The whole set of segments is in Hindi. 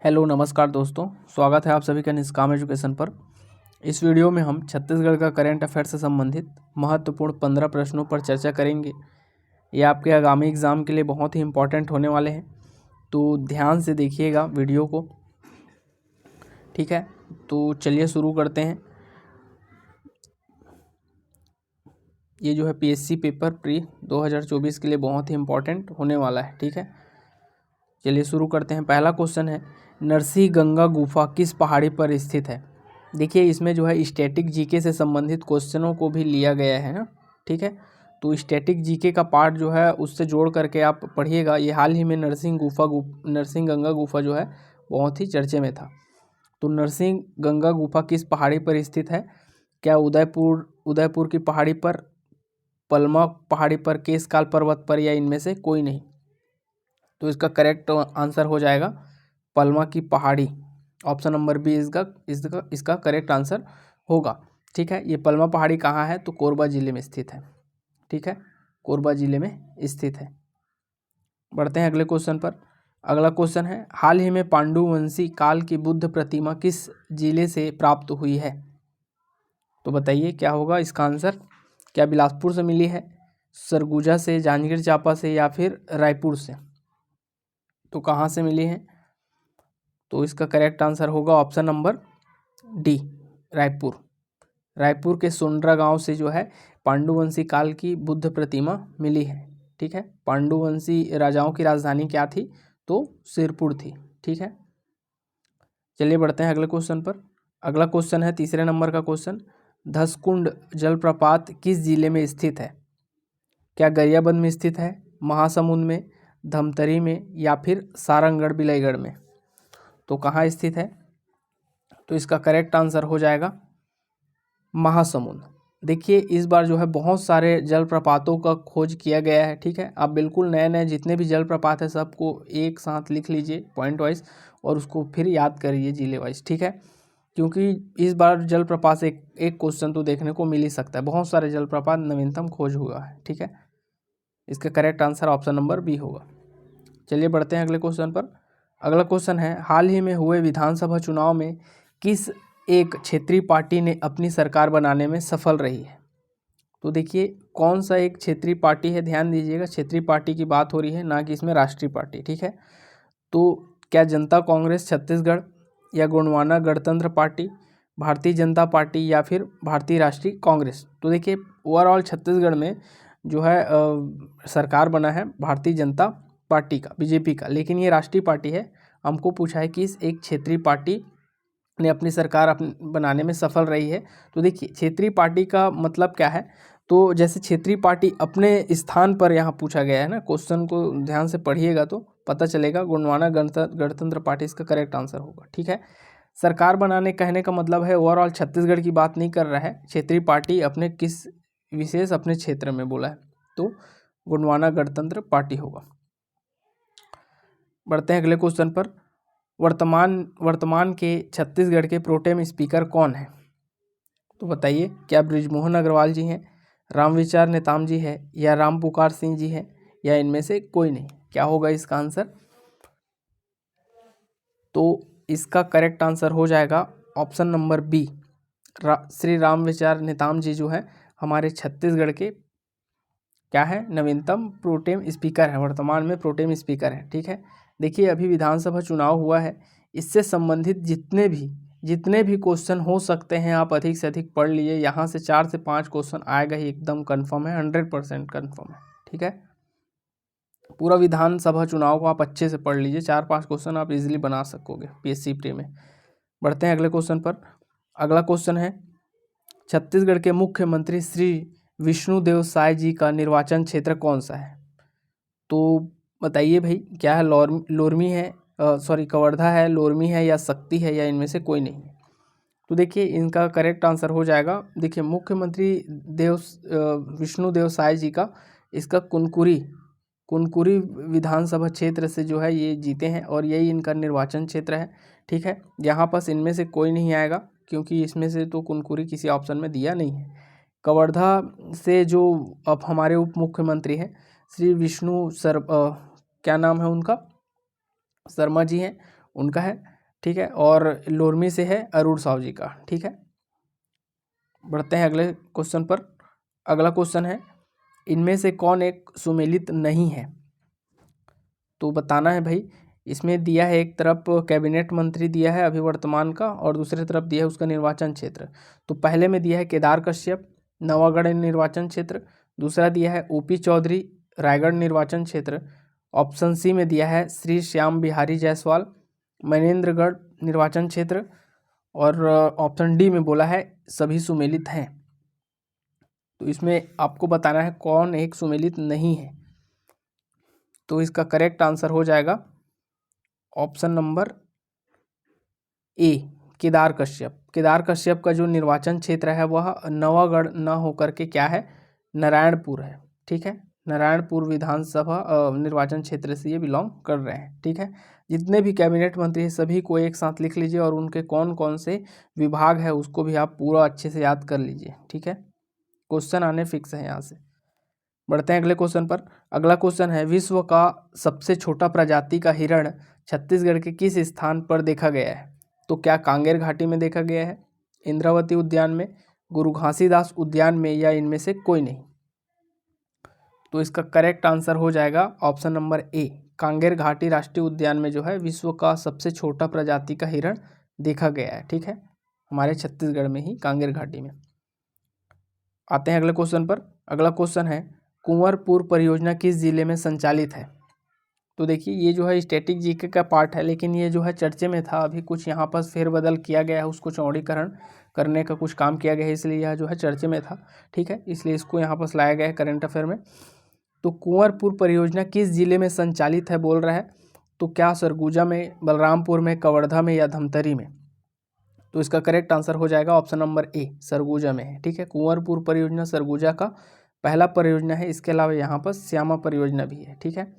हेलो नमस्कार दोस्तों, स्वागत है आप सभी का निष्काम एजुकेशन पर। इस वीडियो में हम छत्तीसगढ़ का करंट अफेयर से संबंधित महत्वपूर्ण 15 प्रश्नों पर चर्चा करेंगे। ये आपके आगामी एग्ज़ाम के लिए बहुत ही इम्पोर्टेंट होने वाले हैं, तो ध्यान से देखिएगा वीडियो को। ठीक है, तो चलिए शुरू करते हैं। ये जो है पीएससी पेपर प्री 2024 के लिए बहुत ही इम्पोर्टेंट होने वाला है। ठीक है, चलिए शुरू करते हैं। पहला क्वेश्चन है, नरसिंह गंगा गुफा किस पहाड़ी पर स्थित है। देखिए इसमें जो है स्टैटिक जीके से संबंधित क्वेश्चनों को भी लिया गया है ना। ठीक है, तो स्टैटिक जीके का पार्ट जो है उससे जोड़ करके आप पढ़िएगा। ये हाल ही में नरसिंह गंगा गुफा जो है बहुत ही चर्चे में था। तो नरसिंह गंगा गुफा किस पहाड़ी पर स्थित है? क्या उदयपुर की पहाड़ी पर, पलमा पहाड़ी पर, केशकाल पर्वत पर, या इनमें से कोई नहीं? तो इसका करेक्ट आंसर हो जाएगा पलमा की पहाड़ी। ऑप्शन नंबर बी इसका करेक्ट आंसर होगा। ठीक है, ये पलमा पहाड़ी कहाँ है? तो कोरबा जिले में स्थित है। ठीक है, कोरबा जिले में स्थित है। बढ़ते हैं अगले क्वेश्चन पर। अगला क्वेश्चन है, हाल ही में पांडुवंशी काल की बुद्ध प्रतिमा किस जिले से प्राप्त हुई है? तो बताइए क्या होगा इसका आंसर। क्या बिलासपुर से मिली है, सरगुजा से, जांजगीर चांपा से, या फिर रायपुर से? तो कहाँ से मिली है? तो इसका करेक्ट आंसर होगा option number D, Raipur. Raipur के सोंड्रा गांव से जो है पांडुवंशी काल की बुद्ध प्रतिमा मिली है। ठीक है, पांडुवंशी राजाओं की राजधानी क्या थी? तो सिरपुर थी। ठीक है, चलिए बढ़ते हैं अगले क्वेश्चन पर। अगला क्वेश्चन है तीसरे नंबर का क्वेश्चन, धसकुंड जलप्रपात किस जिले में स्थित है? क्या गरियाबंद में स्थित है, महासमुंद में, धमतरी में, या फिर सारंगढ़ बिलाईगढ़ में? तो कहाँ स्थित है? तो इसका करेक्ट आंसर हो जाएगा महासमुंद। देखिए इस बार जो है बहुत सारे जलप्रपातों का खोज किया गया है। ठीक है, आप बिल्कुल नए नए जितने भी जलप्रपात है सबको एक साथ लिख लीजिए पॉइंट वाइज, और उसको फिर याद करिए जिले वाइज। ठीक है, क्योंकि इस बार जलप्रपात से एक क्वेश्चन तो देखने को मिल ही सकता है। बहुत सारे जलप्रपात नवीनतम खोज हुआ है। ठीक है, इसका correct answer option number B होगा। चलिए बढ़ते हैं अगले क्वेश्चन पर। अगला क्वेश्चन है, हाल ही में हुए विधानसभा चुनाव में किस एक क्षेत्रीय पार्टी ने अपनी सरकार बनाने में सफल रही है? तो देखिए कौन सा एक क्षेत्रीय पार्टी है, ध्यान दीजिएगा, क्षेत्रीय पार्टी की बात हो रही है, ना कि इसमें राष्ट्रीय पार्टी। ठीक है, तो क्या जनता कांग्रेस छत्तीसगढ़, या गोंडवाना गणतंत्र पार्टी, भारतीय जनता पार्टी, या फिर भारतीय राष्ट्रीय कांग्रेस? तो देखिए ओवरऑल छत्तीसगढ़ में जो है सरकार बना है भारतीय जनता पार्टी का, बीजेपी का, लेकिन ये राष्ट्रीय पार्टी है। हमको पूछा है कि इस एक क्षेत्रीय पार्टी ने अपनी सरकार बनाने में सफल रही है। तो देखिए क्षेत्रीय पार्टी का मतलब क्या है, तो जैसे क्षेत्रीय पार्टी अपने स्थान पर यहाँ पूछा गया है ना, क्वेश्चन को ध्यान से पढ़िएगा तो पता चलेगा। गोंडवाना गणतंत्र पार्टी इसका करेक्ट आंसर होगा। ठीक है, सरकार बनाने कहने का मतलब है ओवरऑल छत्तीसगढ़ की बात नहीं कर रहा है, क्षेत्रीय पार्टी अपने किस विशेष अपने क्षेत्र में बोला है, तो गोंडवाना गणतंत्र पार्टी होगा। बढ़ते हैं अगले क्वेश्चन पर। वर्तमान के छत्तीसगढ़ के प्रोटेम स्पीकर कौन है? तो बताइए क्या बृजमोहन अग्रवाल जी हैं, रामविचार नेताम जी है, या राम पुकार सिंह जी हैं, या इनमें से कोई नहीं? क्या होगा इसका आंसर? तो इसका करेक्ट आंसर हो जाएगा option number B, Shri Ramvichar Netam ji जो है हमारे छत्तीसगढ़ के क्या है, नवीनतम प्रोटेम स्पीकर हैं, वर्तमान में प्रोटेम स्पीकर हैं। ठीक है, देखिए अभी विधानसभा चुनाव हुआ है, इससे संबंधित जितने भी क्वेश्चन हो सकते हैं आप अधिक से अधिक पढ़ लीजिए। यहाँ से 4 से 5 क्वेश्चन आएगा ही, एकदम कन्फर्म है, 100% कन्फर्म है। ठीक है, पूरा विधानसभा चुनाव को आप अच्छे से पढ़ लीजिए, 4-5 क्वेश्चन आप इजीली बना सकोगे पीएससी प्री में। बढ़ते हैं अगले क्वेश्चन पर। अगला क्वेश्चन है, छत्तीसगढ़ के मुख्यमंत्री श्री विष्णुदेव साय जी का निर्वाचन क्षेत्र कौन सा है? तो बताइए भाई क्या है, लोरमी है, कवर्धा है, लोरमी है, या शक्ति है, या इनमें से कोई नहीं? तो देखिए इनका करेक्ट आंसर हो जाएगा, देखिए मुख्यमंत्री विष्णुदेव साय जी का इसका कुनकुरी विधानसभा क्षेत्र से जो है ये जीते हैं, और यही इनका निर्वाचन क्षेत्र है। ठीक है, यहाँ पास इनमें से कोई नहीं आएगा, क्योंकि इसमें से तो कुनकुरी किसी ऑप्शन में दिया नहीं है। कवर्धा से जो अब हमारे उप मुख्यमंत्री हैं श्री क्या नाम है उनका, शर्मा जी हैं, उनका है, ठीक है। और लोरमी से है अरुण साहू जी का, ठीक है। बढ़ते हैं अगले क्वेश्चन पर। अगला क्वेश्चन है, इनमें से कौन एक सुमेलित नहीं है? तो बताना है भाई। इसमें दिया है, एक तरफ कैबिनेट मंत्री दिया है अभी वर्तमान का, और दूसरी तरफ दिया है उसका निर्वाचन क्षेत्र। तो पहले में दिया है केदार कश्यप, नवागढ़ निर्वाचन क्षेत्र। दूसरा दिया है ओपी चौधरी, रायगढ़ निर्वाचन क्षेत्र। ऑप्शन सी में दिया है श्री श्याम बिहारी जायसवाल, मनेंद्रगढ़ निर्वाचन क्षेत्र। और ऑप्शन डी में बोला है सभी सुमेलित हैं। तो इसमें आपको बताना है कौन एक सुमेलित नहीं है। तो इसका करेक्ट आंसर हो जाएगा option number A, Kedar Kashyap. Kedar Kashyap का जो निर्वाचन क्षेत्र है वह नवागढ़ न होकर के क्या है, नारायणपुर है, ठीक है। नारायणपुर विधानसभा निर्वाचन क्षेत्र से ये बिलोंग कर रहे हैं, ठीक है। जितने भी कैबिनेट मंत्री हैं सभी को एक साथ लिख लीजिए, और उनके कौन कौन से विभाग है उसको भी आप पूरा अच्छे से याद कर लीजिए, ठीक है। क्वेश्चन आने फिक्स है यहाँ से। बढ़ते हैं अगले क्वेश्चन पर। अगला क्वेश्चन है, विश्व का सबसे छोटा प्रजाति का हिरण छत्तीसगढ़ के किस स्थान पर देखा गया है? तो क्या कांगेर घाटी में देखा गया है, इंद्रावती उद्यान में, गुरु घासीदास उद्यान में, या इनमें से कोई नहीं? तो इसका करेक्ट आंसर हो जाएगा ऑप्शन नंबर ए, कांगेर घाटी राष्ट्रीय उद्यान में जो है विश्व का सबसे छोटा प्रजाति का हिरण देखा गया है, ठीक है। हमारे छत्तीसगढ़ में ही कांगेर घाटी में। आते हैं अगले क्वेश्चन पर। अगला क्वेश्चन है, कुंवरपुर परियोजना किस जिले में संचालित है? तो देखिए ये जो है स्टैटिक जीके का पार्ट है, लेकिन ये जो है चर्चे में था, अभी कुछ यहाँ पर फेरबदल किया गया है, उसको चौड़ीकरण करने का कुछ काम किया गया है, इसलिए यह जो है चर्चे में था, ठीक है। इसलिए इसको यहाँ पर लाया गया है करंट अफेयर में। तो कुंवरपुर परियोजना किस जिले में संचालित है बोल रहा है? तो क्या सरगुजा में, बलरामपुर में, कवर्धा में, या धमतरी में? तो इसका करेक्ट आंसर हो जाएगा ऑप्शन नंबर ए, सरगुजा में है, ठीक है। कुंवरपुर परियोजना सरगुजा का पहला परियोजना है। इसके अलावा यहाँ पर श्यामा परियोजना भी है, ठीक है।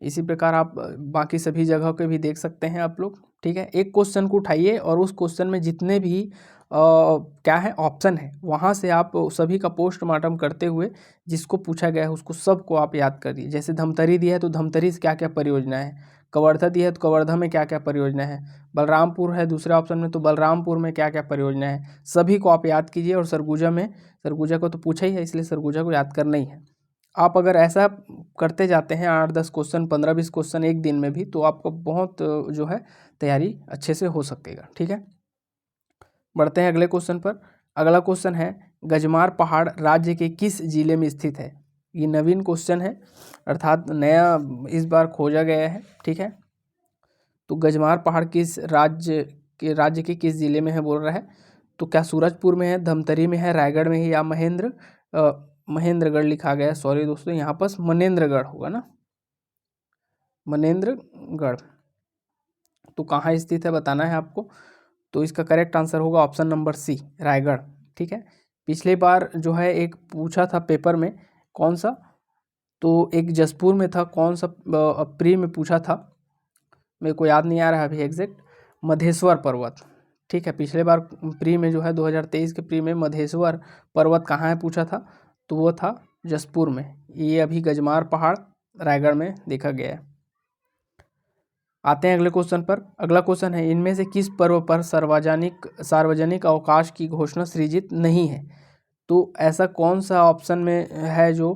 इसी प्रकार आप बाकी सभी जगह के भी देख सकते हैं आप लोग, ठीक है। एक क्वेश्चन को उठाइए और उस क्वेश्चन में जितने भी क्या है ऑप्शन है वहाँ से आप सभी का पोस्टमार्टम करते हुए जिसको पूछा गया है उसको सबको आप याद करिए। जैसे धमतरी दिया है तो धमतरी से क्या क्या परियोजना है, कवर्धा दिया है तो कवर्धा में क्या क्या परियोजना है, बलरामपुर है दूसरे ऑप्शन में तो बलरामपुर में क्या क्या परियोजना है, सभी को आप याद कीजिए। और सरगुजा में, सरगुजा को तो पूछा ही है इसलिए सरगुजा को याद करना ही है। आप अगर ऐसा करते जाते हैं 8-10 क्वेश्चन, 15-20 क्वेश्चन एक दिन में भी, तो आपको बहुत जो है तैयारी अच्छे से हो सकेगा, ठीक है। बढ़ते हैं अगले क्वेश्चन पर। अगला क्वेश्चन है, गजमार पहाड़ राज्य के किस जिले में स्थित है? ये नवीन क्वेश्चन है, अर्थात नया इस बार खोजा गया है, ठीक है। तो गजमार पहाड़ किस राज्य के किस जिले में है बोल रहा है? तो क्या सूरजपुर में है, धमतरी में है, रायगढ़ में है, या महेंद्रगढ़ लिखा गया है, सॉरी दोस्तों, यहाँ पर मनेंद्रगढ़ होगा ना, मनेंद्रगढ़। तो कहाँ स्थित है बताना है आपको। तो इसका करेक्ट आंसर होगा ऑप्शन नंबर सी, रायगढ़, ठीक है। पिछले बार जो है एक पूछा था पेपर में, कौन सा, तो एक जसपुर में था, कौन सा प्री में पूछा था, मेरे को याद नहीं आ रहा है अभी एग्जैक्ट, मधेश्वर पर्वत, ठीक है। पिछले बार प्री में जो है 2023 के प्री में मधेश्वर पर्वत कहाँ है पूछा था, तो वो था जसपुर में। ये अभी गजमार पहाड़ रायगढ़ में देखा गया है। आते हैं अगले क्वेश्चन पर। अगला क्वेश्चन है, इनमें से किस पर्व पर सार्वजनिक अवकाश की घोषणा सृजित नहीं है? तो ऐसा कौन सा ऑप्शन में है जो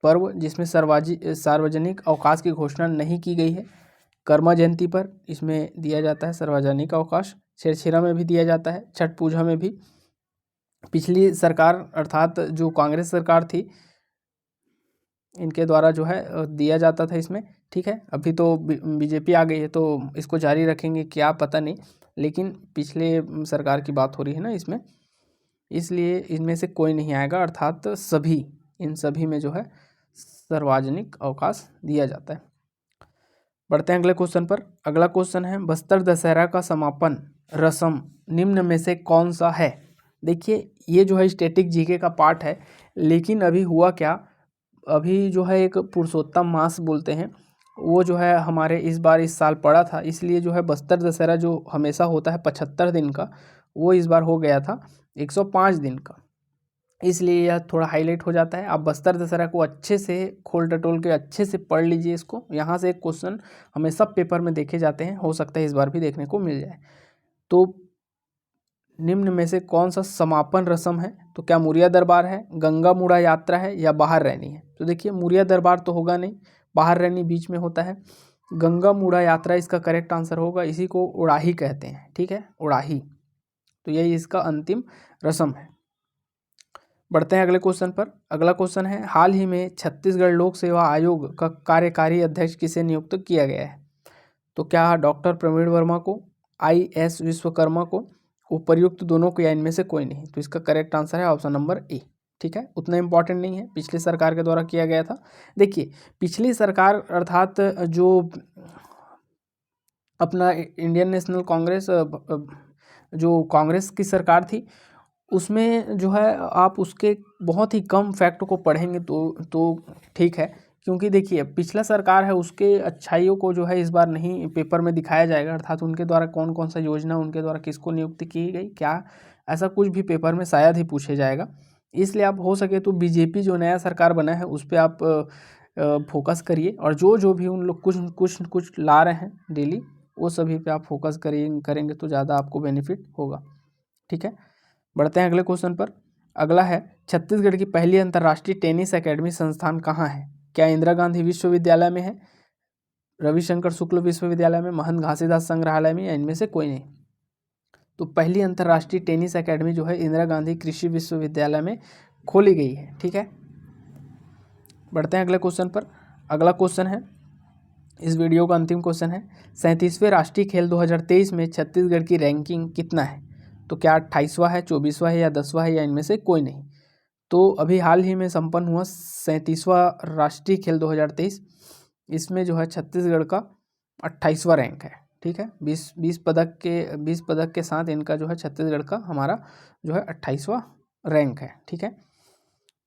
पर्व जिसमें सार्वजनिक अवकाश की घोषणा नहीं की गई है? कर्मा जयंती पर इसमें दिया जाता है सार्वजनिक अवकाश, छेरछेरा में भी दिया जाता है, छठ पूजा में भी। पिछली सरकार अर्थात जो कांग्रेस सरकार थी इनके द्वारा जो है दिया जाता था इसमें, ठीक है। अभी तो बीजेपी आ गई है तो इसको जारी रखेंगे क्या पता नहीं, लेकिन पिछले सरकार की बात हो रही है ना इसमें, इसलिए इनमें से कोई नहीं आएगा, अर्थात सभी, इन सभी में जो है सार्वजनिक अवकाश दिया जाता है। बढ़ते हैं अगले क्वेश्चन पर। अगला क्वेश्चन है, बस्तर दशहरा का समापन रस्म निम्न में से कौन सा है? देखिए ये जो है स्टैटिक जीके का पार्ट है, लेकिन अभी हुआ क्या, अभी जो है एक पुरुषोत्तम मास बोलते हैं वो जो है हमारे इस साल पड़ा था, इसलिए जो है बस्तर दशहरा जो हमेशा होता है 75 दिन का, वो इस बार हो गया था 105 दिन का, इसलिए यह थोड़ा हाईलाइट हो जाता है। आप बस्तर दशहरा को अच्छे से खोल टटोल के अच्छे से पढ़ लीजिए इसको। यहाँ से एक क्वेश्चन हमेशा पेपर में देखे जाते हैं, हो सकता है इस बार भी देखने को मिल जाए। तो निम्न में से कौन सा समापन रस्म है? तो क्या मुरिया दरबार है, गंगा मुड़ा यात्रा है, या बाहर रैनी है? तो देखिए मुरिया दरबार तो होगा नहीं, बाहर रैनी बीच में होता है। गंगा मुड़ा यात्रा इसका करेक्ट आंसर होगा, इसी को उड़ाही कहते हैं, ठीक है, उड़ाही। तो यही इसका अंतिम रस्म है। बढ़ते हैं अगले क्वेश्चन पर। अगला क्वेश्चन है, हाल ही में छत्तीसगढ़ लोक सेवा आयोग का कार्यकारी अध्यक्ष किसे नियुक्त किया गया है? तो क्या डॉक्टर प्रवीण वर्मा को, IS विश्वकर्मा को, उपर्युक्त दोनों को, या इनमें से कोई नहीं? तो इसका करेक्ट आंसर है ऑप्शन नंबर ए, ठीक है। उतना इंपॉर्टेंट नहीं है, पिछली सरकार के द्वारा किया गया था। देखिए पिछली सरकार अर्थात जो अपना इंडियन नेशनल कांग्रेस, जो कांग्रेस की सरकार थी, उसमें जो है आप उसके बहुत ही कम फैक्ट को पढ़ेंगे तो ठीक है। क्योंकि देखिए पिछला सरकार है, उसके अच्छाइयों को जो है इस बार नहीं पेपर में दिखाया जाएगा, अर्थात उनके द्वारा कौन कौन सा योजना, उनके द्वारा किसको नियुक्ति की गई, क्या ऐसा कुछ भी पेपर में शायद ही पूछे जाएगा। इसलिए आप हो सके तो बीजेपी जो नया सरकार बना है उस पर आप फोकस करिए, और जो भी उन लोग कुछ ला रहे हैं डेली, वो सभी पे आप फोकस करेंगे तो ज़्यादा आपको बेनिफिट होगा, ठीक है। बढ़ते हैं अगले क्वेश्चन पर। अगला है, छत्तीसगढ़ की पहली अंतर्राष्ट्रीय टेनिस एकेडमी संस्थान कहाँ है? क्या इंदिरा गांधी विश्वविद्यालय में है, रविशंकर शुक्ल विश्वविद्यालय में, महंत घासीदास संग्रहालय में, या इनमें से कोई नहीं? तो पहली अंतर्राष्ट्रीय टेनिस एकेडमी जो है इंदिरा गांधी कृषि विश्वविद्यालय में खोली गई है, ठीक है। बढ़ते हैं अगले क्वेश्चन पर। अगला क्वेश्चन है, इस वीडियो का अंतिम क्वेश्चन है, 37वें राष्ट्रीय खेल 2023 में छत्तीसगढ़ की रैंकिंग कितना है? तो क्या 28वां है, 24वां है, या 10वां है, या इनमें से कोई नहीं? तो अभी हाल ही में संपन्न हुआ 37वां राष्ट्रीय खेल 2023, इसमें जो है छत्तीसगढ़ का 28वां रैंक है, ठीक है। 20 पदक के साथ इनका जो है छत्तीसगढ़ का हमारा जो है 28वां रैंक है, ठीक है।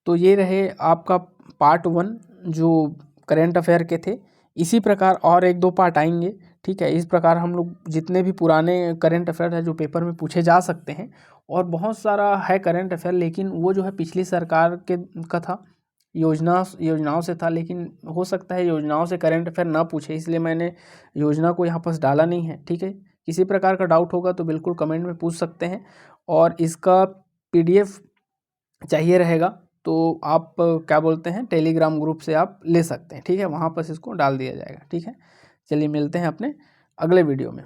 तो ये रहे आपका पार्ट 1 जो करेंट अफेयर के थे। इसी प्रकार और 1-2 पार्ट आएंगे, ठीक है। इस प्रकार हम लोग जितने भी पुराने करेंट अफेयर है जो पेपर में पूछे जा सकते हैं, और बहुत सारा है करेंट अफेयर, लेकिन वो जो है पिछली सरकार के का था, योजनाओं से था, लेकिन हो सकता है योजनाओं से करेंट अफेयर ना पूछे, इसलिए मैंने योजना को यहाँ पर डाला नहीं है, ठीक है। किसी प्रकार का डाउट होगा तो बिल्कुल कमेंट में पूछ सकते हैं, और इसका PDF चाहिए रहेगा तो आप क्या बोलते हैं, टेलीग्राम ग्रुप से आप ले सकते हैं, ठीक है। वहाँ पर इसको डाल दिया जाएगा, ठीक है। चलिए मिलते हैं अपने अगले वीडियो में।